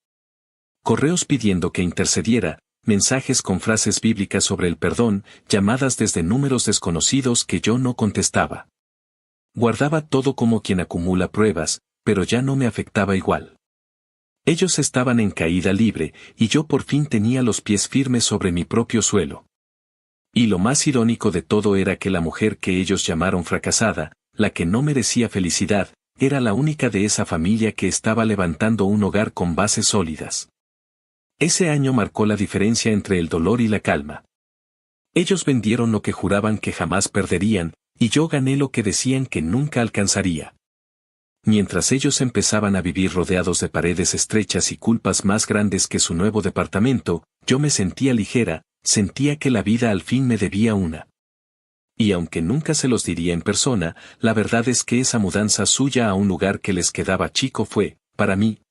Correos pidiendo que intercediera, mensajes con frases bíblicas sobre el perdón, llamadas desde números desconocidos que yo no contestaba. Guardaba todo como quien acumula pruebas, pero ya no me afectaba igual. Ellos estaban en caída libre, y yo por fin tenía los pies firmes sobre mi propio suelo. Y lo más irónico de todo era que la mujer que ellos llamaron fracasada, la que no merecía felicidad, era la única de esa familia que estaba levantando un hogar con bases sólidas. Ese año marcó la diferencia entre el dolor y la calma. Ellos vendieron lo que juraban que jamás perderían, y yo gané lo que decían que nunca alcanzaría. Mientras ellos empezaban a vivir rodeados de paredes estrechas y culpas más grandes que su nuevo departamento, yo me sentía ligera, sentía que la vida al fin me debía una. Y aunque nunca se los diría en persona, la verdad es que esa mudanza suya a un lugar que les quedaba chico fue, para mí,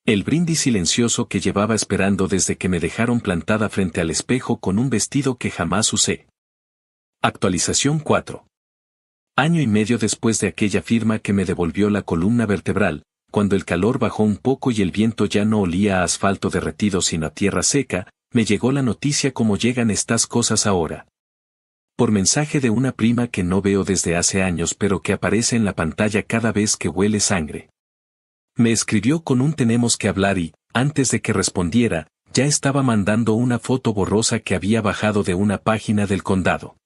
el brindis silencioso que llevaba esperando desde que me dejaron plantada frente al espejo con un vestido que jamás usé. Actualización 4. Año y medio después de aquella firma que me devolvió la columna vertebral, cuando el calor bajó un poco y el viento ya no olía a asfalto derretido sino a tierra seca, me llegó la noticia como llegan estas cosas ahora. Por mensaje de una prima que no veo desde hace años pero que aparece en la pantalla cada vez que huele sangre. Me escribió con un tenemos que hablar y, antes de que respondiera, ya estaba mandando una foto borrosa que había bajado de una página del condado.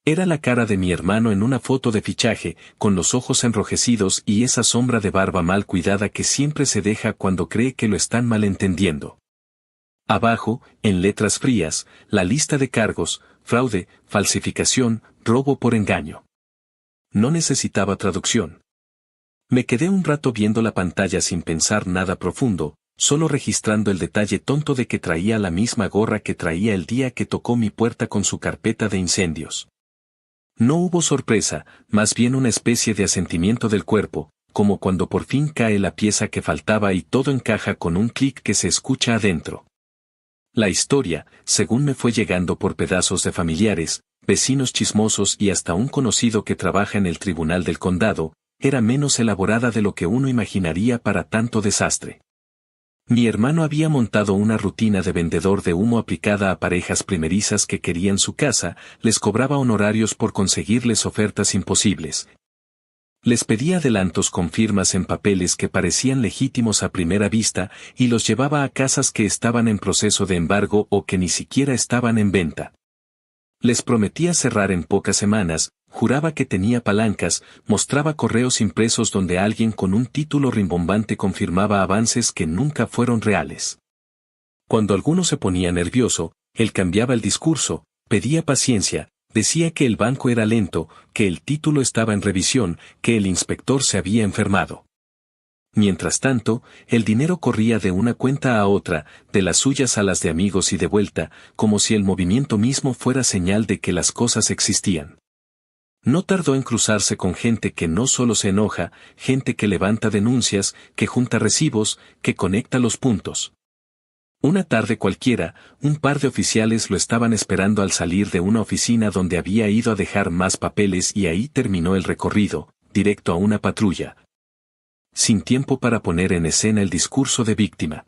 Era la cara de mi hermano en una foto de fichaje, con los ojos enrojecidos y esa sombra de barba mal cuidada que siempre se deja cuando cree que lo están malentendiendo. Abajo, en letras frías, la lista de cargos: fraude, falsificación, robo por engaño. No necesitaba traducción. Me quedé un rato viendo la pantalla sin pensar nada profundo, solo registrando el detalle tonto de que traía la misma gorra que traía el día que tocó mi puerta con su carpeta de incendios. No hubo sorpresa, más bien una especie de asentimiento del cuerpo, como cuando por fin cae la pieza que faltaba y todo encaja con un clic que se escucha adentro. La historia, según me fue llegando por pedazos de familiares, vecinos chismosos y hasta un conocido que trabaja en el tribunal del condado, era menos elaborada de lo que uno imaginaría para tanto desastre. Mi hermano había montado una rutina de vendedor de humo aplicada a parejas primerizas que querían su casa, les cobraba honorarios por conseguirles ofertas imposibles. Les pedía adelantos con firmas en papeles que parecían legítimos a primera vista y los llevaba a casas que estaban en proceso de embargo o que ni siquiera estaban en venta. Les prometía cerrar en pocas semanas, juraba que tenía palancas, mostraba correos impresos donde alguien con un título rimbombante confirmaba avances que nunca fueron reales. Cuando alguno se ponía nervioso, él cambiaba el discurso, pedía paciencia, decía que el banco era lento, que el título estaba en revisión, que el inspector se había enfermado. Mientras tanto, el dinero corría de una cuenta a otra, de las suyas a las de amigos y de vuelta, como si el movimiento mismo fuera señal de que las cosas existían. No tardó en cruzarse con gente que no solo se enoja, gente que levanta denuncias, que junta recibos, que conecta los puntos. Una tarde cualquiera, un par de oficiales lo estaban esperando al salir de una oficina donde había ido a dejar más papeles y ahí terminó el recorrido, directo a una patrulla. Sin tiempo para poner en escena el discurso de víctima.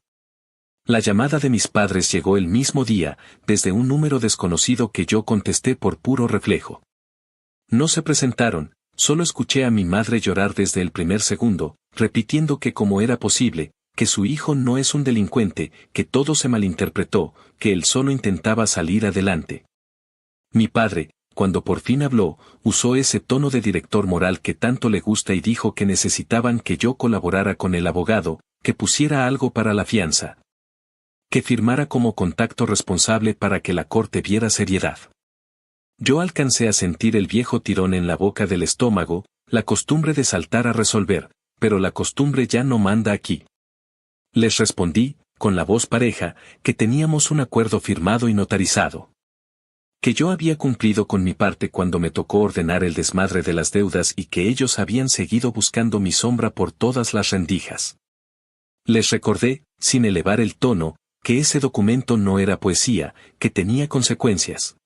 La llamada de mis padres llegó el mismo día, desde un número desconocido que yo contesté por puro reflejo. No se presentaron, solo escuché a mi madre llorar desde el primer segundo, repitiendo que cómo era posible, que su hijo no es un delincuente, que todo se malinterpretó, que él solo intentaba salir adelante. Mi padre, cuando por fin habló, usó ese tono de director moral que tanto le gusta y dijo que necesitaban que yo colaborara con el abogado, que pusiera algo para la fianza. Que firmara como contacto responsable para que la corte viera seriedad. Yo alcancé a sentir el viejo tirón en la boca del estómago, la costumbre de saltar a resolver, pero la costumbre ya no manda aquí. Les respondí, con la voz pareja, que teníamos un acuerdo firmado y notarizado. Que yo había cumplido con mi parte cuando me tocó ordenar el desmadre de las deudas y que ellos habían seguido buscando mi sombra por todas las rendijas. Les recordé, sin elevar el tono, que ese documento no era poesía, que tenía consecuencias.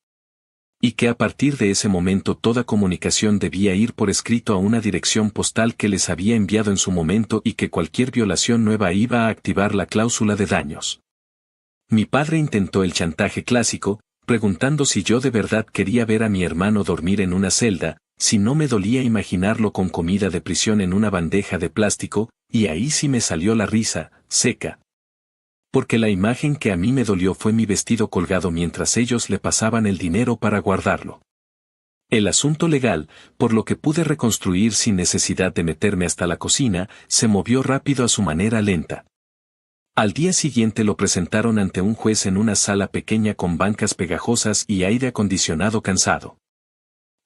Y que a partir de ese momento toda comunicación debía ir por escrito a una dirección postal que les había enviado en su momento y que cualquier violación nueva iba a activar la cláusula de daños. Mi padre intentó el chantaje clásico, preguntando si yo de verdad quería ver a mi hermano dormir en una celda, si no me dolía imaginarlo con comida de prisión en una bandeja de plástico, y ahí sí me salió la risa, seca. Porque la imagen que a mí me dolió fue mi vestido colgado mientras ellos le pasaban el dinero para guardarlo. El asunto legal, por lo que pude reconstruir sin necesidad de meterme hasta la cocina, se movió rápido a su manera lenta. Al día siguiente lo presentaron ante un juez en una sala pequeña con bancas pegajosas y aire acondicionado cansado.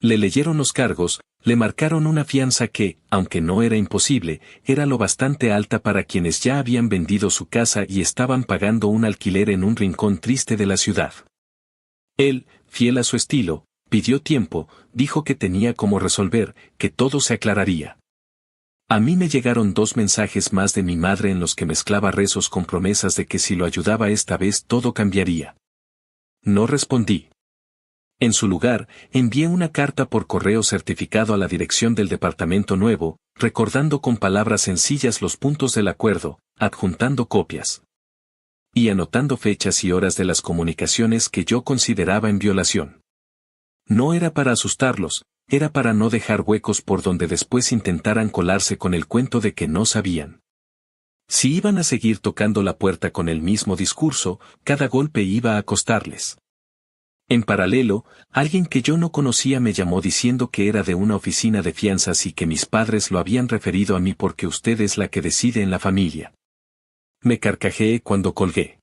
Le leyeron los cargos, le marcaron una fianza que, aunque no era imposible, era lo bastante alta para quienes ya habían vendido su casa y estaban pagando un alquiler en un rincón triste de la ciudad. Él, fiel a su estilo, pidió tiempo, dijo que tenía cómo resolver, que todo se aclararía. A mí me llegaron 2 mensajes más de mi madre en los que mezclaba rezos con promesas de que si lo ayudaba esta vez todo cambiaría. No respondí. En su lugar, envié una carta por correo certificado a la dirección del departamento nuevo, recordando con palabras sencillas los puntos del acuerdo, adjuntando copias. Y anotando fechas y horas de las comunicaciones que yo consideraba en violación. No era para asustarlos, era para no dejar huecos por donde después intentaran colarse con el cuento de que no sabían. Si iban a seguir tocando la puerta con el mismo discurso, cada golpe iba a costarles. En paralelo, alguien que yo no conocía me llamó diciendo que era de una oficina de fianzas y que mis padres lo habían referido a mí porque usted es la que decide en la familia. Me carcajeé cuando colgué.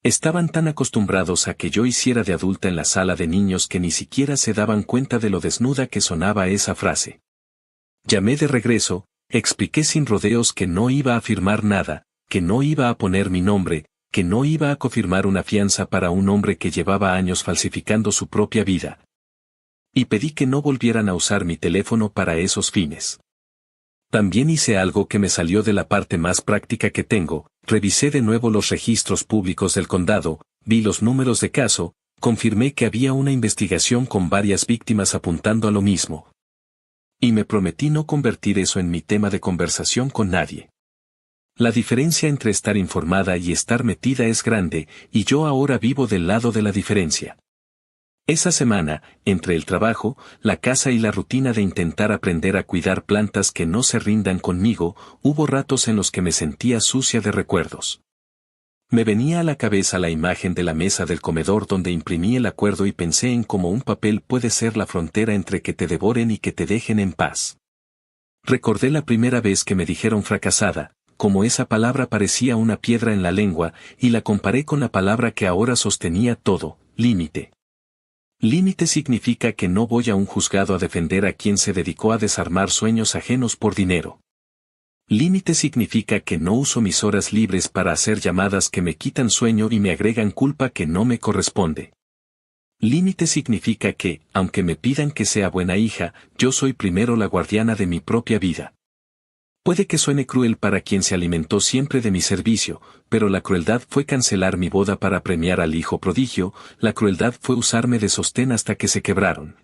Estaban tan acostumbrados a que yo hiciera de adulta en la sala de niños que ni siquiera se daban cuenta de lo desnuda que sonaba esa frase. Llamé de regreso, expliqué sin rodeos que no iba a firmar nada, que no iba a poner mi nombre, que no iba a confirmar una fianza para un hombre que llevaba años falsificando su propia vida. Y pedí que no volvieran a usar mi teléfono para esos fines. También hice algo que me salió de la parte más práctica que tengo, revisé de nuevo los registros públicos del condado, vi los números de caso, confirmé que había una investigación con varias víctimas apuntando a lo mismo. Y me prometí no convertir eso en mi tema de conversación con nadie. La diferencia entre estar informada y estar metida es grande, y yo ahora vivo del lado de la diferencia. Esa semana, entre el trabajo, la casa y la rutina de intentar aprender a cuidar plantas que no se rindan conmigo, hubo ratos en los que me sentía sucia de recuerdos. Me venía a la cabeza la imagen de la mesa del comedor donde imprimí el acuerdo y pensé en cómo un papel puede ser la frontera entre que te devoren y que te dejen en paz. Recordé la primera vez que me dijeron fracasada, como esa palabra parecía una piedra en la lengua, y la comparé con la palabra que ahora sostenía todo, límite. Límite significa que no voy a un juzgado a defender a quien se dedicó a desarmar sueños ajenos por dinero. Límite significa que no uso mis horas libres para hacer llamadas que me quitan sueño y me agregan culpa que no me corresponde. Límite significa que, aunque me pidan que sea buena hija, yo soy primero la guardiana de mi propia vida. Puede que suene cruel para quien se alimentó siempre de mi servicio, pero la crueldad fue cancelar mi boda para premiar al hijo prodigio, la crueldad fue usarme de sostén hasta que se quebraron.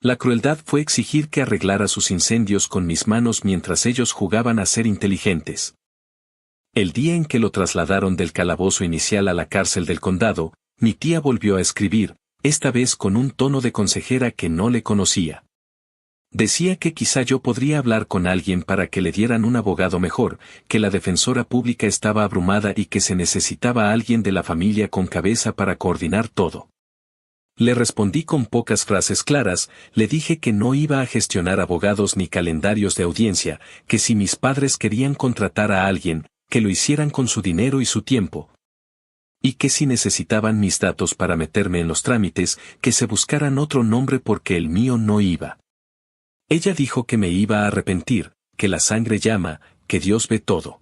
La crueldad fue exigir que arreglara sus incendios con mis manos mientras ellos jugaban a ser inteligentes. El día en que lo trasladaron del calabozo inicial a la cárcel del condado, mi tía volvió a escribir, esta vez con un tono de consejera que no le conocía. Decía que quizá yo podría hablar con alguien para que le dieran un abogado mejor, que la defensora pública estaba abrumada y que se necesitaba alguien de la familia con cabeza para coordinar todo. Le respondí con pocas frases claras, le dije que no iba a gestionar abogados ni calendarios de audiencia, que si mis padres querían contratar a alguien, que lo hicieran con su dinero y su tiempo. Y que si necesitaban mis datos para meterme en los trámites, que se buscaran otro nombre porque el mío no iba. Ella dijo que me iba a arrepentir, que la sangre llama, que Dios ve todo.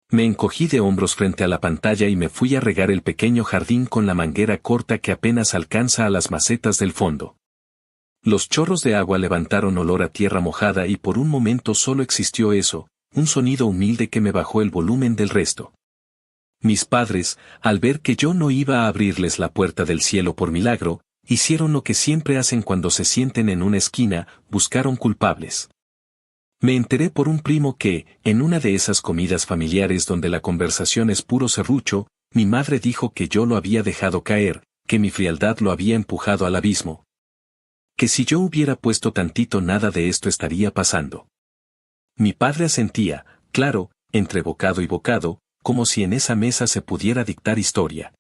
Me encogí de hombros frente a la pantalla y me fui a regar el pequeño jardín con la manguera corta que apenas alcanza a las macetas del fondo. Los chorros de agua levantaron olor a tierra mojada y por un momento solo existió eso, un sonido humilde que me bajó el volumen del resto. Mis padres, al ver que yo no iba a abrirles la puerta del cielo por milagro, hicieron lo que siempre hacen cuando se sienten en una esquina, buscaron culpables. Me enteré por un primo que, en una de esas comidas familiares donde la conversación es puro serrucho, mi madre dijo que yo lo había dejado caer, que mi frialdad lo había empujado al abismo. Que si yo hubiera puesto tantito nada de esto estaría pasando. Mi padre asentía, claro, entre bocado y bocado, como si en esa mesa se pudiera dictar historia.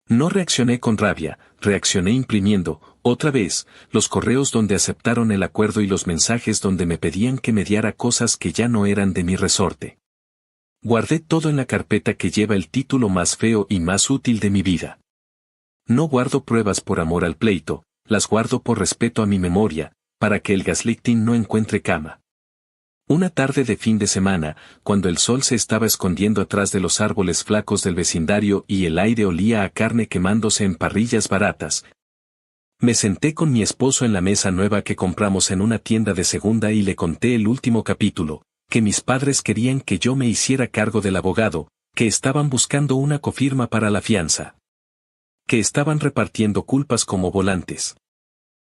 No reaccioné con rabia, reaccioné imprimiendo, otra vez, los correos donde aceptaron el acuerdo y los mensajes donde me pedían que mediara cosas que ya no eran de mi resorte. Guardé todo en la carpeta que lleva el título más feo y más útil de mi vida. No guardo pruebas por amor al pleito, las guardo por respeto a mi memoria, para que el gaslighting no encuentre cama. Una tarde de fin de semana, cuando el sol se estaba escondiendo atrás de los árboles flacos del vecindario y el aire olía a carne quemándose en parrillas baratas, me senté con mi esposo en la mesa nueva que compramos en una tienda de segunda y le conté el último capítulo, que mis padres querían que yo me hiciera cargo del abogado, que estaban buscando una cofirma para la fianza, que estaban repartiendo culpas como volantes.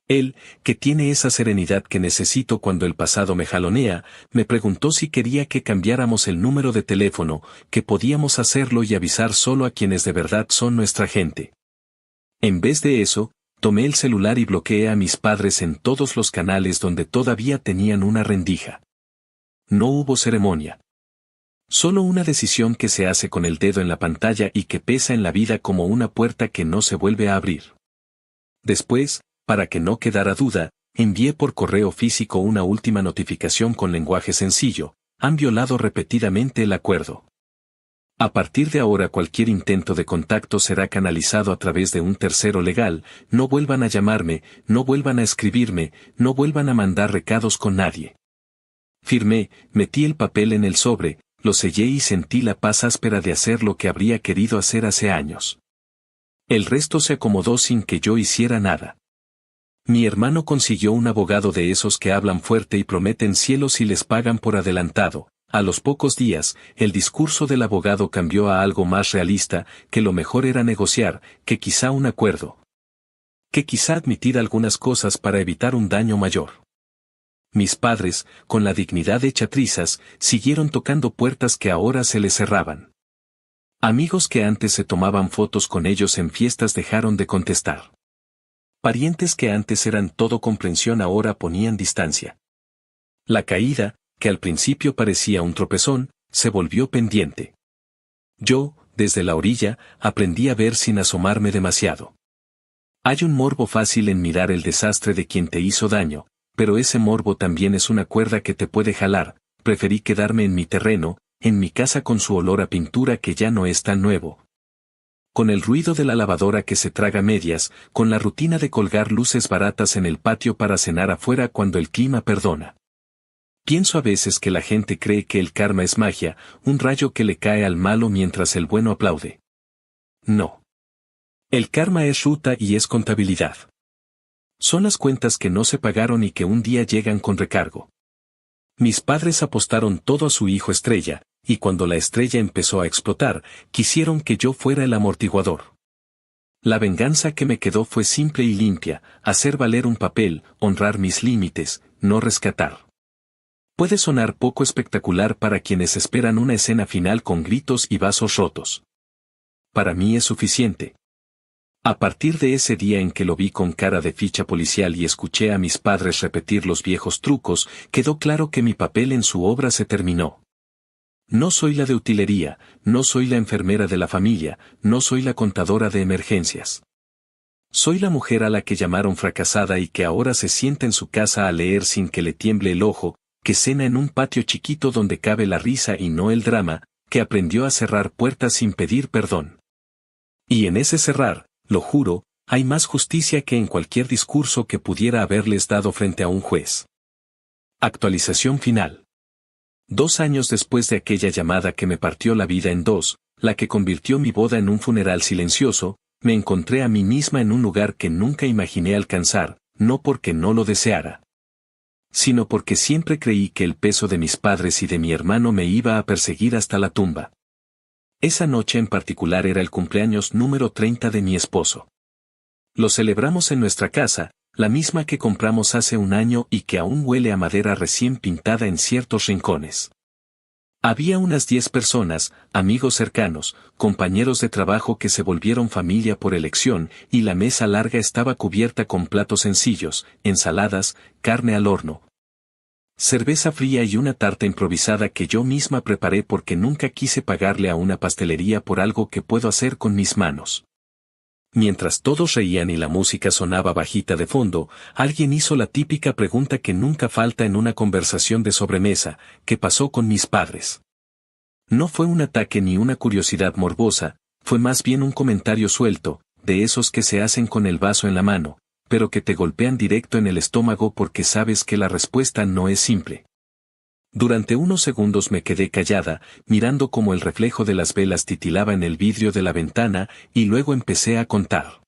Él, que tiene esa serenidad que necesito cuando el pasado me jalonea, me preguntó si quería que cambiáramos el número de teléfono, que podíamos hacerlo y avisar solo a quienes de verdad son nuestra gente. En vez de eso, tomé el celular y bloqueé a mis padres en todos los canales donde todavía tenían una rendija. No hubo ceremonia. Solo una decisión que se hace con el dedo en la pantalla y que pesa en la vida como una puerta que no se vuelve a abrir. Después, para que no quedara duda, envié por correo físico una última notificación con lenguaje sencillo: han violado repetidamente el acuerdo. A partir de ahora cualquier intento de contacto será canalizado a través de un tercero legal, no vuelvan a llamarme, no vuelvan a escribirme, no vuelvan a mandar recados con nadie. Firmé, metí el papel en el sobre, lo sellé y sentí la paz áspera de hacer lo que habría querido hacer hace años. El resto se acomodó sin que yo hiciera nada. Mi hermano consiguió un abogado de esos que hablan fuerte y prometen cielos y les pagan por adelantado. A los pocos días, el discurso del abogado cambió a algo más realista, que lo mejor era negociar, que quizá un acuerdo. Que quizá admitir algunas cosas para evitar un daño mayor. Mis padres, con la dignidad hecha trizas, siguieron tocando puertas que ahora se les cerraban. Amigos que antes se tomaban fotos con ellos en fiestas dejaron de contestar. Parientes que antes eran todo comprensión ahora ponían distancia. La caída, que al principio parecía un tropezón, se volvió pendiente. Yo, desde la orilla, aprendí a ver sin asomarme demasiado. Hay un morbo fácil en mirar el desastre de quien te hizo daño, pero ese morbo también es una cuerda que te puede jalar. Preferí quedarme en mi terreno, en mi casa con su olor a pintura que ya no es tan nuevo. Con el ruido de la lavadora que se traga medias, con la rutina de colgar luces baratas en el patio para cenar afuera cuando el clima perdona. Pienso a veces que la gente cree que el karma es magia, un rayo que le cae al malo mientras el bueno aplaude. No. El karma es ruta y es contabilidad. Son las cuentas que no se pagaron y que un día llegan con recargo. Mis padres apostaron todo a su hijo estrella, y cuando la estrella empezó a explotar, quisieron que yo fuera el amortiguador. La venganza que me quedó fue simple y limpia: hacer valer un papel, honrar mis límites, no rescatar. Puede sonar poco espectacular para quienes esperan una escena final con gritos y vasos rotos. Para mí es suficiente. A partir de ese día en que lo vi con cara de ficha policial y escuché a mis padres repetir los viejos trucos, quedó claro que mi papel en su obra se terminó. No soy la de utilería, no soy la enfermera de la familia, no soy la contadora de emergencias. Soy la mujer a la que llamaron fracasada y que ahora se sienta en su casa a leer sin que le tiemble el ojo, que cena en un patio chiquito donde cabe la risa y no el drama, que aprendió a cerrar puertas sin pedir perdón. Y en ese cerrar, lo juro, hay más justicia que en cualquier discurso que pudiera haberles dado frente a un juez. Actualización final. 2 años después de aquella llamada que me partió la vida en dos, la que convirtió mi boda en un funeral silencioso, me encontré a mí misma en un lugar que nunca imaginé alcanzar, no porque no lo deseara, sino porque siempre creí que el peso de mis padres y de mi hermano me iba a perseguir hasta la tumba. Esa noche en particular era el cumpleaños número 30 de mi esposo. Lo celebramos en nuestra casa, la misma que compramos hace un año y que aún huele a madera recién pintada en ciertos rincones. Había unas 10 personas, amigos cercanos, compañeros de trabajo que se volvieron familia por elección, y la mesa larga estaba cubierta con platos sencillos, ensaladas, carne al horno, cerveza fría y una tarta improvisada que yo misma preparé porque nunca quise pagarle a una pastelería por algo que puedo hacer con mis manos. Mientras todos reían y la música sonaba bajita de fondo, alguien hizo la típica pregunta que nunca falta en una conversación de sobremesa: ¿qué pasó con mis padres? No fue un ataque ni una curiosidad morbosa, fue más bien un comentario suelto, de esos que se hacen con el vaso en la mano, pero que te golpean directo en el estómago porque sabes que la respuesta no es simple. Durante unos segundos me quedé callada, mirando cómo el reflejo de las velas titilaba en el vidrio de la ventana, y luego empecé a contar.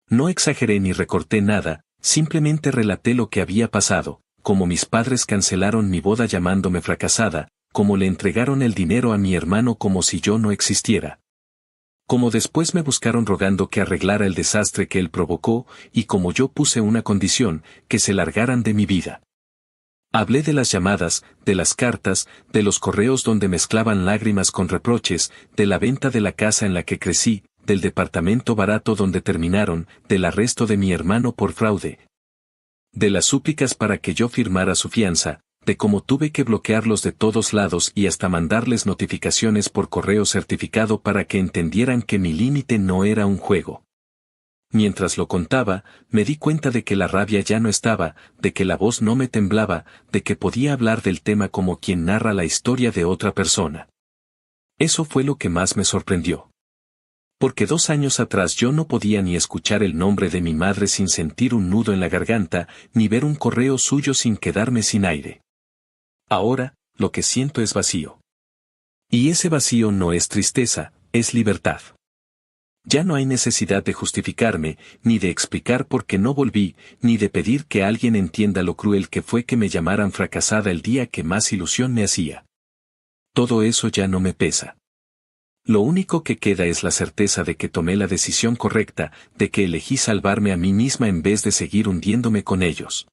No exageré ni recorté nada, simplemente relaté lo que había pasado, cómo mis padres cancelaron mi boda llamándome fracasada, cómo le entregaron el dinero a mi hermano como si yo no existiera. Como después me buscaron rogando que arreglara el desastre que él provocó, y como yo puse una condición, que se largaran de mi vida. Hablé de las llamadas, de las cartas, de los correos donde mezclaban lágrimas con reproches, de la venta de la casa en la que crecí, del departamento barato donde terminaron, del arresto de mi hermano por fraude, de las súplicas para que yo firmara su fianza, de cómo tuve que bloquearlos de todos lados y hasta mandarles notificaciones por correo certificado para que entendieran que mi límite no era un juego. Mientras lo contaba, me di cuenta de que la rabia ya no estaba, de que la voz no me temblaba, de que podía hablar del tema como quien narra la historia de otra persona. Eso fue lo que más me sorprendió. Porque 2 años atrás yo no podía ni escuchar el nombre de mi madre sin sentir un nudo en la garganta, ni ver un correo suyo sin quedarme sin aire. Ahora, lo que siento es vacío. Y ese vacío no es tristeza, es libertad. Ya no hay necesidad de justificarme, ni de explicar por qué no volví, ni de pedir que alguien entienda lo cruel que fue que me llamaran fracasada el día que más ilusión me hacía. Todo eso ya no me pesa. Lo único que queda es la certeza de que tomé la decisión correcta, de que elegí salvarme a mí misma en vez de seguir hundiéndome con ellos.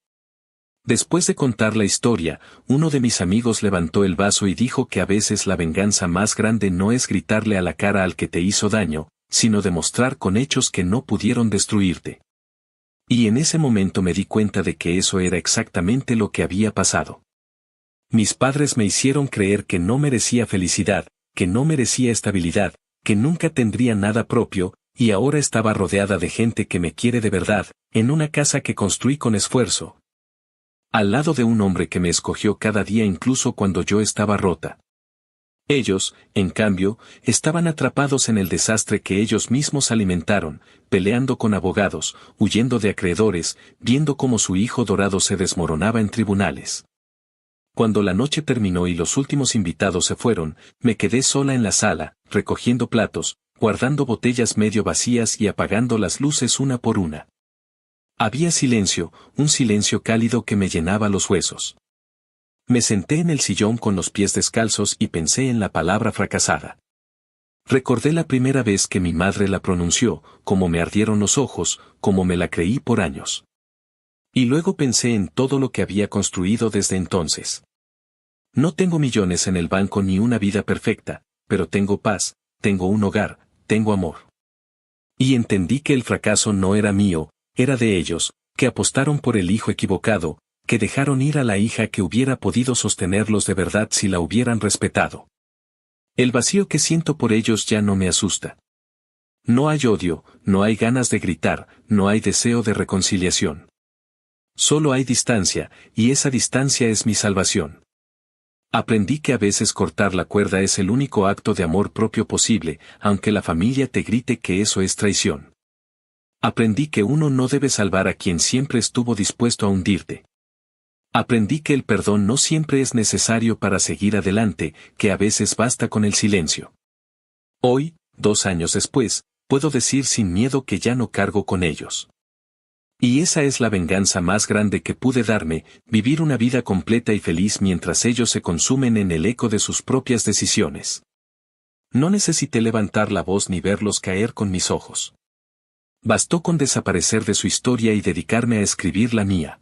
Después de contar la historia, uno de mis amigos levantó el vaso y dijo que a veces la venganza más grande no es gritarle a la cara al que te hizo daño, sino demostrar con hechos que no pudieron destruirte. Y en ese momento me di cuenta de que eso era exactamente lo que había pasado. Mis padres me hicieron creer que no merecía felicidad, que no merecía estabilidad, que nunca tendría nada propio, y ahora estaba rodeada de gente que me quiere de verdad, en una casa que construí con esfuerzo. Al lado de un hombre que me escogió cada día incluso cuando yo estaba rota. Ellos, en cambio, estaban atrapados en el desastre que ellos mismos alimentaron, peleando con abogados, huyendo de acreedores, viendo cómo su hijo dorado se desmoronaba en tribunales. Cuando la noche terminó y los últimos invitados se fueron, me quedé sola en la sala, recogiendo platos, guardando botellas medio vacías y apagando las luces una por una. Había silencio, un silencio cálido que me llenaba los huesos. Me senté en el sillón con los pies descalzos y pensé en la palabra fracasada. Recordé la primera vez que mi madre la pronunció, cómo me ardieron los ojos, cómo me la creí por años. Y luego pensé en todo lo que había construido desde entonces. No tengo millones en el banco ni una vida perfecta, pero tengo paz, tengo un hogar, tengo amor. Y entendí que el fracaso no era mío, era de ellos, que apostaron por el hijo equivocado, que dejaron ir a la hija que hubiera podido sostenerlos de verdad si la hubieran respetado. El vacío que siento por ellos ya no me asusta. No hay odio, no hay ganas de gritar, no hay deseo de reconciliación. Solo hay distancia, y esa distancia es mi salvación. Aprendí que a veces cortar la cuerda es el único acto de amor propio posible, aunque la familia te grite que eso es traición. Aprendí que uno no debe salvar a quien siempre estuvo dispuesto a hundirte. Aprendí que el perdón no siempre es necesario para seguir adelante, que a veces basta con el silencio. Hoy, 2 años después, puedo decir sin miedo que ya no cargo con ellos. Y esa es la venganza más grande que pude darme, vivir una vida completa y feliz mientras ellos se consumen en el eco de sus propias decisiones. No necesité levantar la voz ni verlos caer con mis ojos. Bastó con desaparecer de su historia y dedicarme a escribir la mía.